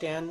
10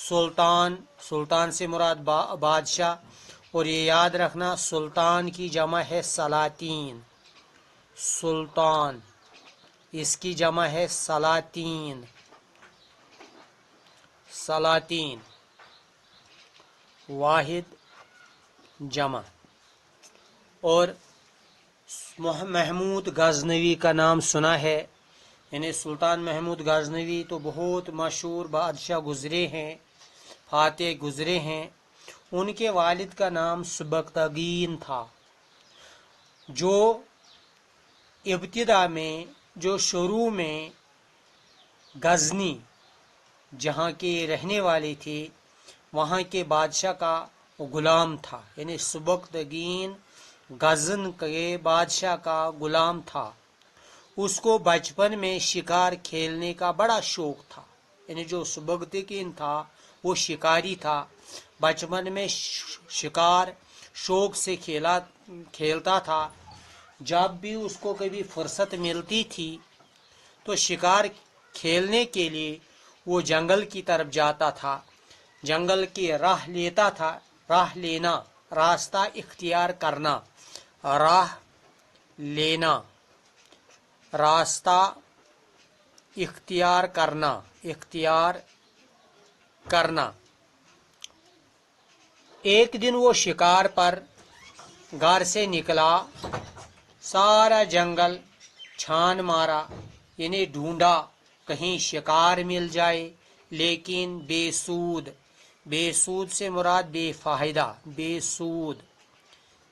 سلطان، سلطان سے مراد بادشاہ، اور یہ یاد رکھنا سلطان کی جمع ہے سلاطین، سلطان اس کی جمع ہے سلاطین، سلاطین واحد جمع۔ اور محمود غزنوی کا نام سنا ہے، یعنی سلطان محمود غزنوی تو بہت مشہور بادشاہ گزرے ہیں، فاتح گزرے ہیں۔ ان کے والد کا نام سبکتگین تھا، جو ابتدا میں، جو شروع میں غزنی جہاں کے رہنے والے تھے وہاں کے بادشاہ کا غلام تھا، یعنی سبکتگین غزن کے بادشاہ کا غلام تھا۔ اس کو بچپن میں شکار کھیلنے کا بڑا شوق تھا، یعنی جو سبکتگین تھا وہ شکاری تھا، بچپن میں شکار شوق سے کھیلتا تھا۔ جب بھی اس کو کبھی فرصت ملتی تھی تو شکار کھیلنے کے لیے وہ جنگل کی طرف جاتا تھا، جنگل کی راہ لیتا تھا۔ راہ لینا، راستہ اختیار کرنا، راہ لینا، راستہ اختیار کرنا، اختیار کرنا۔ ایک دن وہ شکار پر گھر سے نکلا، سارا جنگل چھان مارا، یعنی ڈھونڈا کہیں شکار مل جائے، لیکن بے سود، بے سود سے مراد بے فائدہ، بے سود،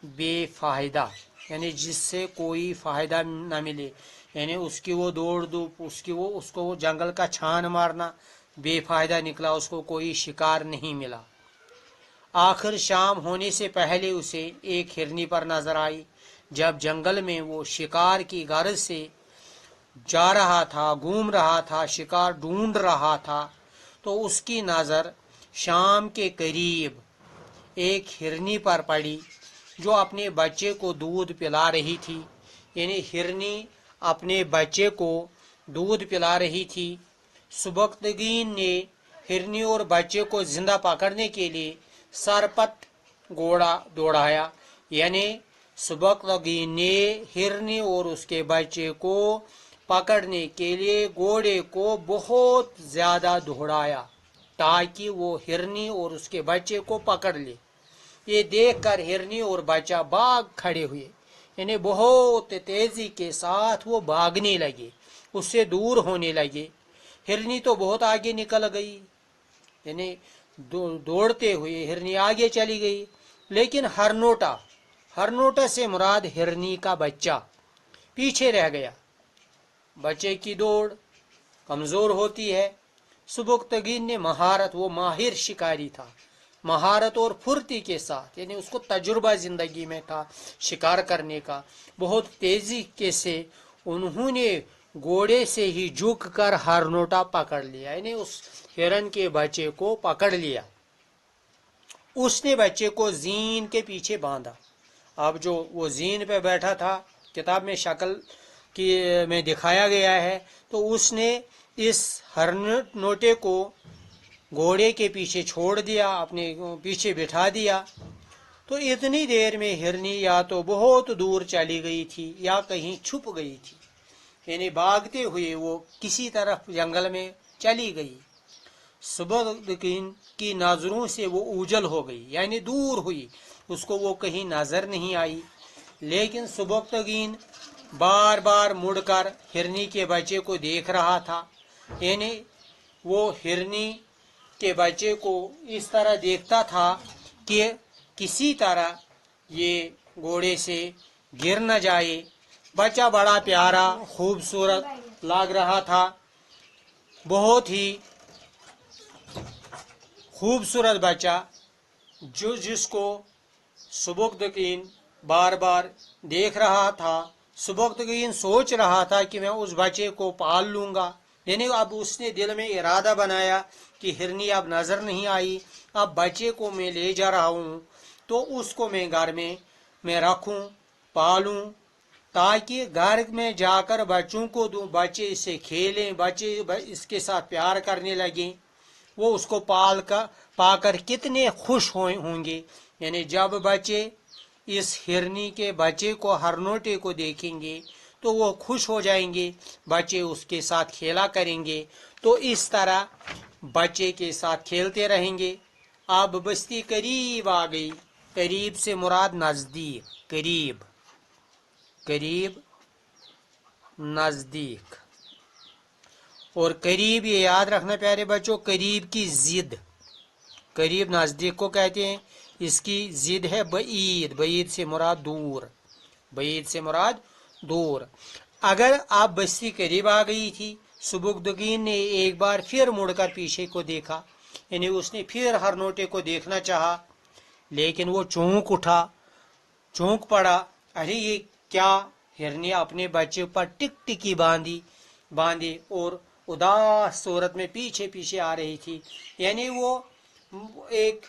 بے فائدہ یعنی جس سے کوئی فائدہ نہ ملے، یعنی اس کی وہ دوڑ دھوپ، اس کو وہ جنگل کا چھان مارنا بے فائدہ نکلا، اس کو کوئی شکار نہیں ملا۔ آخر شام ہونے سے پہلے اسے ایک ہرنی پر نظر آئی۔ جب جنگل میں وہ شکار کی غرض سے جا رہا تھا، گھوم رہا تھا، شکار ڈھونڈ رہا تھا، تو اس کی نظر شام کے قریب ایک ہرنی پر پڑی جو اپنے بچے کو دودھ پلا رہی تھی، یعنی ہرنی اپنے بچے کو دودھ پلا رہی تھی۔ سبکتگین نے ہرنی اور بچے کو زندہ پکڑنے کے لیے سرپت گھوڑا دوڑایا، یعنی سبکتگین نے ہرنی اور اس کے بچے کو پکڑنے کے لیے گھوڑے کو بہت زیادہ دوڑایا تاکہ وہ ہرنی اور اس کے بچے کو پکڑ لے۔ یہ دیکھ کر ہرنی اور بچہ بھاگ کھڑے ہوئے، یعنی بہت تیزی کے ساتھ وہ بھاگنے لگے، اس سے دور ہونے لگے۔ ہرنی تو بہت آگے نکل گئی، یعنی دوڑتے ہوئے ہرنی آگے چلی گئی، لیکن ہرنوٹا سے مراد ہرنی کا بچہ پیچھے رہ گیا۔ بچے کی دوڑ کمزور ہوتی ہے۔ سبکتگین نے مہارت، وہ ماہر شکاری تھا، مہارت اور پھرتی کے ساتھ، یعنی اس کو تجربہ زندگی میں تھا شکار کرنے کا، بہت تیزی کے سے انہوں نے گھوڑے سے ہی جھک کر ہرنوٹا پکڑ لیا، یعنی اس ہرن کے بچے کو پکڑ لیا۔ اس نے بچے کو زین کے پیچھے باندھا۔ اب جو وہ زین پہ بیٹھا تھا، کتاب میں شکل میں دکھایا گیا ہے، تو اس نے اس ہرنوٹے کو گھوڑے کے پیچھے چھوڑ دیا، اپنے پیچھے بٹھا دیا۔ تو اتنی دیر میں ہرنی یا تو بہت دور چلی گئی تھی یا کہیں چھپ گئی تھی، یعنی بھاگتے ہوئے وہ کسی طرف جنگل میں چلی گئی۔ سبکتگین کی نظروں سے وہ اوجھل ہو گئی، یعنی دور ہوئی، اس کو وہ کہیں نظر نہیں آئی۔ لیکن سبکتگین بار بار مڑ کر ہرنی کے بچے کو دیکھ رہا تھا، یعنی وہ ہرنی کے بچے کو اس طرح دیکھتا تھا کہ کسی طرح یہ گھوڑے سے گر نہ جائے۔ بچہ بڑا پیارا خوبصورت لگ رہا تھا، بہت ہی خوبصورت بچہ جس کو سبکتگین بار بار دیکھ رہا تھا۔ سبکتگین سوچ رہا تھا کہ میں اس بچے کو پال لوں گا، یعنی اب اس نے دل میں ارادہ بنایا کہ ہرنی اب نظر نہیں آئی، اب بچے کو میں لے جا رہا ہوں تو اس کو میں گھر میں رکھوں، پالوں، تاکہ گھر میں جا کر بچوں کو دوں، بچے اس سے کھیلیں، بچے اس کے ساتھ پیار کرنے لگیں۔ وہ اس کو پا کر کتنے خوش ہوں گے. یعنی جب بچے اس ہرنی کے بچے کو ہرنوٹے کو دیکھیں گے تو وہ خوش ہو جائیں گے، بچے اس کے ساتھ کھیلا کریں گے. تو اس طرح بچے کے ساتھ کھیلتے رہیں گے. اب بستی قریب آ گئی. قریب سے مراد نزدیک، قریب، قریب، نزدیک. اور قریب یہ یاد رکھنا پیارے بچوں، قریب کی ضد، قریب نزدیک کو کہتے ہیں، اس کی ضد ہے بعید. بعید سے مراد دور، بعید سے مراد دور. اگر آپ بستی قریب آ گئی تھی، سبکتگین نے ایک بار پھر مڑ کر پیچھے کو دیکھا، یعنی اس نے پھر ہرنوٹے کو دیکھنا چاہا، لیکن وہ چونک اٹھا، چونک پڑا. ارے یہ کیا؟ ہرنی اپنے بچے پر ٹک ٹکی باندھی اور اداس صورت میں پیچھے پیچھے آ رہی تھی. یعنی وہ ایک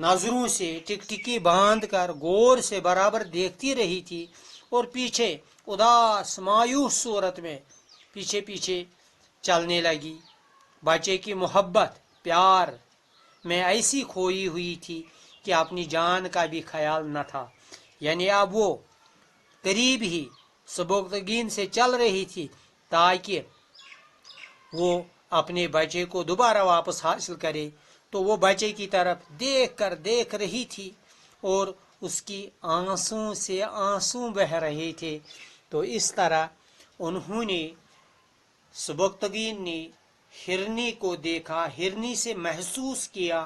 نظروں سے ٹک ٹکی باندھ کر غور سے برابر دیکھتی رہی تھی اور پیچھے اداس مایوس صورت میں پیچھے پیچھے چلنے لگی. بچے کی محبت پیار میں ایسی کھوئی ہوئی تھی کہ اپنی جان کا بھی خیال نہ تھا. یعنی اب وہ قریب ہی سبکتگین سے چل رہی تھی تاکہ وہ اپنے بچے کو دوبارہ واپس حاصل کرے. تو وہ بچے کی طرف دیکھ رہی تھی اور اس کی آنسوں سے آنسوں بہ رہے تھے. تو اس طرح انہوں نے، سبکتگین نے ہرنی کو دیکھا، ہرنی سے محسوس کیا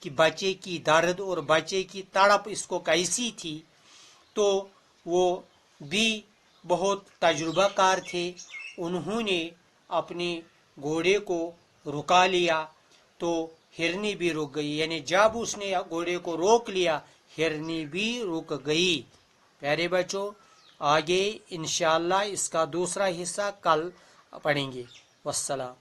کہ بچے کی درد اور بچے کی تڑپ اس کو کیسی تھی. تو وہ بھی بہت تجربہ کار تھے، انہوں نے اپنے گھوڑے کو رکا لیا تو ہرنی بھی رک گئی. یعنی جب اس نے گھوڑے کو روک لیا ہرنی بھی رک گئی. پیارے بچوں، آگے انشاءاللہ اس کا دوسرا حصہ کل پڑھیں گے. والسلام.